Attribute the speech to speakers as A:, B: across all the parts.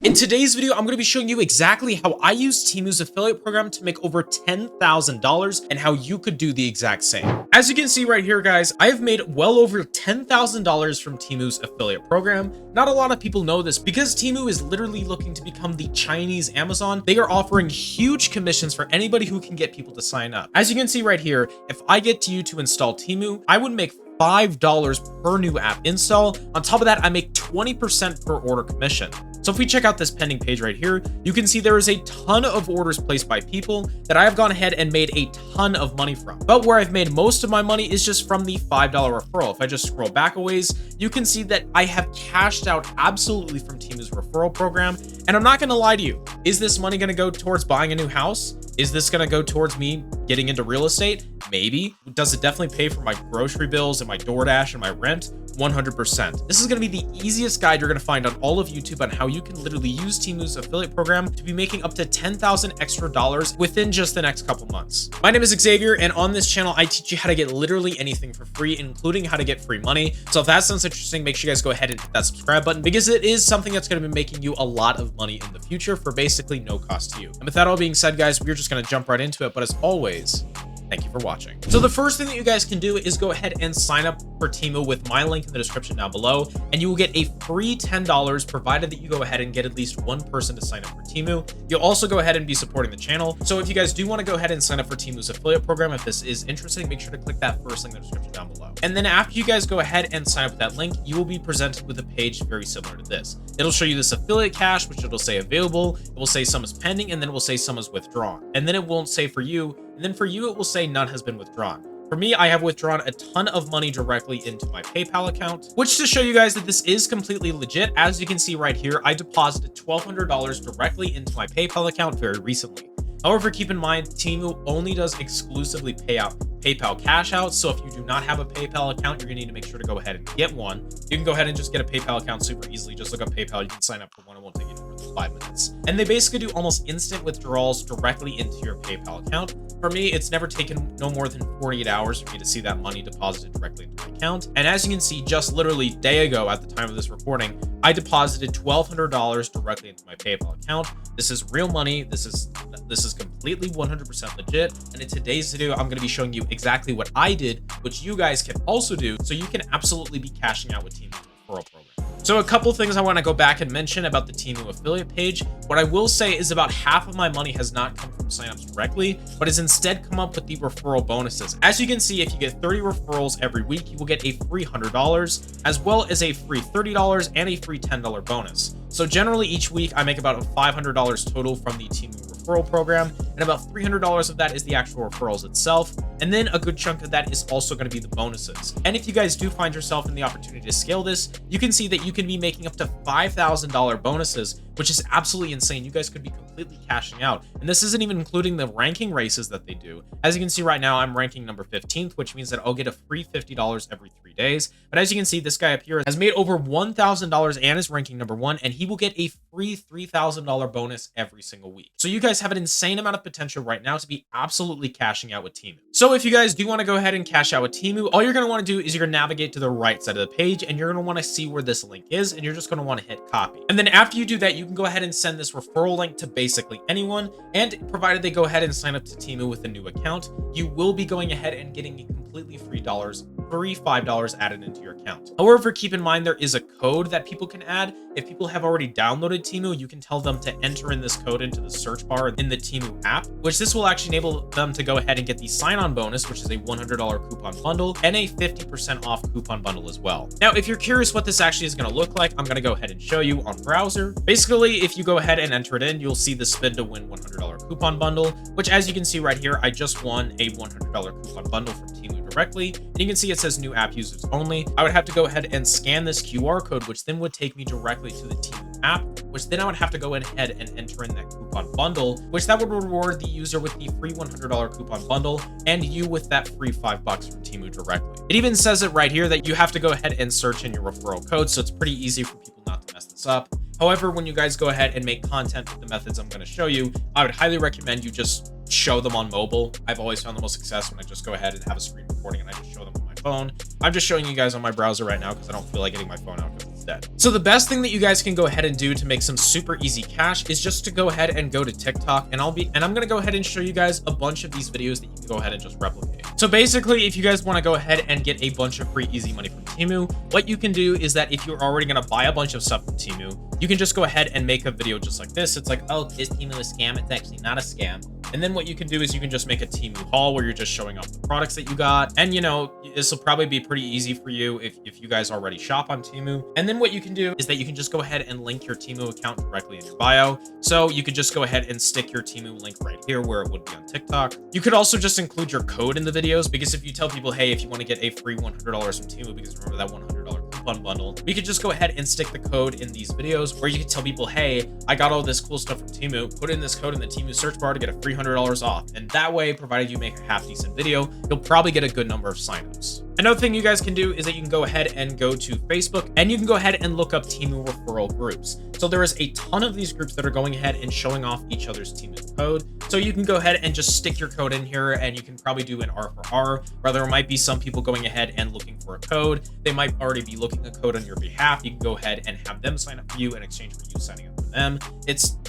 A: In today's video, I'm going to be showing you exactly how I use Temu's affiliate program to make over $10,000 and how you could do the exact same. As you can see right here, guys, I have made well over $10,000 from Temu's affiliate program. Not a lot of people know this because Temu is literally looking to become the Chinese Amazon. They are offering huge commissions for anybody who can get people to sign up. As you can see right here, if I get you to install Temu, I would make $5 per new app install. On top of that, I make 20% per order commission. So if we check out this pending page right here, you can see there is a ton of orders placed by people that I have gone ahead and made a ton of money from. But where I've made most of my money is just from the $5 referral. If I just scroll back a ways, you can see that I have cashed out absolutely from Temu's referral program. And I'm not going to lie to you. Is this money going to go towards buying a new house? Is this going to go towards me getting into real estate? Maybe. Does it definitely pay for my grocery bills and my DoorDash and my rent? 100%. This is going to be the easiest guide you're going to find on all of YouTube on how you can literally use Temu's affiliate program to be making up to $10,000 extra within just the next couple months. My name is Xavier, and on this channel, I teach you how to get literally anything for free, including how to get free money. So if that sounds interesting, make sure you guys go ahead and hit that subscribe button because it is something that's going to be making you a lot of money in the future for basically no cost to you. And with that all being said, guys, we're just going to jump right into it. But as always, thank you for watching. So the first thing that you guys can do is go ahead and sign up for Temu with my link in the description down below, and you will get a free $10 provided that you go ahead and get at least one person to sign up for Temu. You'll also go ahead and be supporting the channel. So if you guys do want to go ahead and sign up for Temu's affiliate program, if this is interesting, make sure to click that first link in the description down below. And then after you guys go ahead and sign up with that link, you will be presented with a page very similar to this. It'll show you this affiliate cash, which it'll say available. It will say some is pending, and then it will say some is withdrawn. And then it won't say for you. And then for you, it will say none has been withdrawn. For me, I have withdrawn a ton of money directly into my PayPal account, which to show you guys that this is completely legit, as you can see right here, I deposited $1,200 directly into my PayPal account very recently. However, keep in mind, Temu only does exclusively PayPal cash outs. So if you do not have a PayPal account, you're gonna need to make sure to go ahead and get one. You can go ahead and just get a PayPal account super easily. Just look up PayPal. You can sign up for one. It won't take you more than 5 minutes. And they basically do almost instant withdrawals directly into your PayPal account. For me, it's never taken no more than 48 hours for me to see that money deposited directly into my account. And as you can see, just literally a day ago at the time of this recording, I deposited $1,200 directly into my PayPal account. This is real money. This is completely 100% legit. And in today's video, I'm going to be showing you exactly what I did, which you guys can also do, so you can absolutely be cashing out with Temu's referral program. So a couple things I want to go back and mention about the Temu affiliate page. What I will say is about half of my money has not come from signups directly, but has instead come up with the referral bonuses. As you can see, if you get 30 referrals every week, you will get a free $100, as well as a free $30 and a free $10 bonus. So generally each week I make about $500 total from the Temu referral program, and about $300 of that is the actual referrals itself. And then a good chunk of that is also going to be the bonuses. And if you guys do find yourself in the opportunity to scale this, you can see that you can be making up to $5,000 bonuses, which is absolutely insane. You guys could be completely cashing out. And this isn't even including the ranking races that they do. As you can see right now, I'm ranking number 15th, which means that I'll get a free $50 every 3 days. But as you can see, this guy up here has made over $1,000 and is ranking number 1, and he will get a free $3,000 bonus every single week. So you guys have an insane amount of potential right now to be absolutely cashing out with Temu. So if you guys do want to go ahead and cash out with Temu, all you're going to want to do is you're going to navigate to the right side of the page, and you're going to want to see where this link is, and you're just going to want to hit copy. And then after you do that, you can go ahead and send this referral link to basically anyone, and provided they go ahead and sign up to Temu with a new account, you will be going ahead and getting a completely free $5 added into your account. However, keep in mind there is a code that people can add. If people have already downloaded Temu, you can tell them to enter in this code into the search bar in the Temu app, which this will actually enable them to go ahead and get the sign-on bonus, which is a $100 coupon bundle and a 50% off coupon bundle as well. Now, if you're curious what this actually is going to look like, I'm going to go ahead and show you on browser. Basically, if you go ahead and enter it in, you'll see the spin to win $100 coupon bundle, which as you can see right here, I just won a $100 coupon bundle from Temu directly. And you can see it says new app users only. I would have to go ahead and scan this QR code, which then would take me directly to the Temu app, which then I would have to go ahead and enter in that coupon bundle, which that would reward the user with the free $100 coupon bundle and you with that free $5 from Temu directly. It even says it right here that you have to go ahead and search in your referral code, so it's pretty easy for people not to mess this up. However, when you guys go ahead and make content with the methods I'm going to show you, I would highly recommend you just show them on mobile. I've always found the most success when I just go ahead and have a screen recording and I just show them on my phone. I'm just showing you guys on my browser right now because I don't feel like getting my phone out because it's instead. So the best thing that you guys can go ahead and do to make some super easy cash is just to go ahead and go to TikTok, and I'm going to go ahead and show you guys a bunch of these videos that you can go ahead and just replicate. So basically, if you guys want to go ahead and get a bunch of free easy money from Temu, what you can do is that if you're already going to buy a bunch of stuff from Temu, you can just go ahead and make a video just like this. It's like, oh, is Temu a scam? It's actually not a scam. And then what you can do is you can just make a Temu haul where you're just showing off the products that you got. And you know, this will probably be pretty easy for you if you guys already shop on Temu. And then what you can do is that you can just go ahead and link your Temu account directly in your bio. So you could just go ahead and stick your Temu link right here where it would be on TikTok. You could also just include your code in the videos, because if you tell people, hey, if you want to get a free $100 from Temu, because remember that $100 coupon bundle, we could just go ahead and stick the code in these videos where you can tell people, hey, I got all this cool stuff from Temu, put in this code in the Temu search bar to get a free $100 off. And that way, provided you make a half decent video, you'll probably get a good number of signups. Another thing you guys can do is that you can go ahead and go to Facebook, and you can go ahead and look up Temu referral groups. So there is a ton of these groups that are going ahead and showing off each other's Temu code. So you can go ahead and just stick your code in here, and you can probably do an R for R, where there might be some people going ahead and looking for a code. They might already be looking a code on your behalf. You can go ahead and have them sign up for you in exchange for you signing up for them.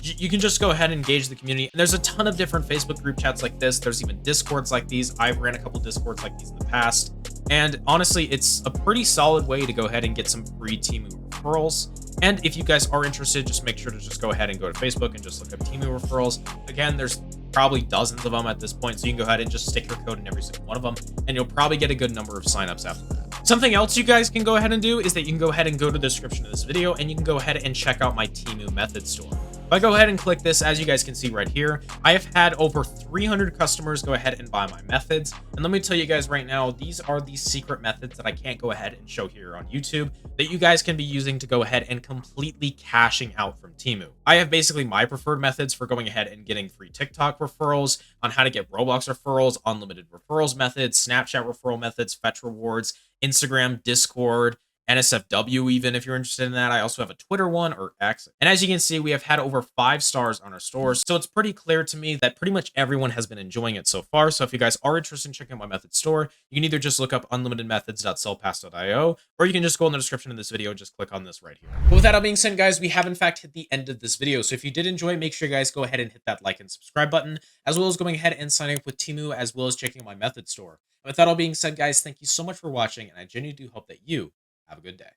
A: You can just go ahead and engage the community. And there's a ton of different Facebook group chats like this. There's even Discords like these. I've ran a couple Discords like these in the past. And honestly, it's a pretty solid way to go ahead and get some free Temu referrals. And if you guys are interested, just make sure to just go ahead and go to Facebook and just look up Temu referrals. Again, there's probably dozens of them at this point, so you can go ahead and just stick your code in every single one of them, and you'll probably get a good number of signups after that. Something else you guys can go ahead and do is that you can go ahead and go to the description of this video, and you can go ahead and check out my Temu method store. If I go ahead and click this, as you guys can see right here, I have had over 300 customers go ahead and buy my methods. And let me tell you guys right now, these are the secret methods that I can't go ahead and show here on YouTube that you guys can be using to go ahead and completely cashing out from Temu. I have basically my preferred methods for going ahead and getting free TikTok referrals, on how to get Roblox referrals, unlimited referrals methods, Snapchat referral methods, fetch rewards, Instagram, Discord, NSFW, even if you're interested in that. I also have a Twitter one, or X. And as you can see, we have had over 5 stars on our stores. So it's pretty clear to me that pretty much everyone has been enjoying it so far. So if you guys are interested in checking out my method store, you can either just look up unlimitedmethods.sellpass.io, or you can just go in the description of this video and just click on this right here. But with that all being said, guys, we have in fact hit the end of this video. So if you did enjoy, make sure you guys go ahead and hit that like and subscribe button, as well as going ahead and signing up with Temu, as well as checking out my method store. And with that all being said, guys, thank you so much for watching, and I genuinely do hope that you have a good day.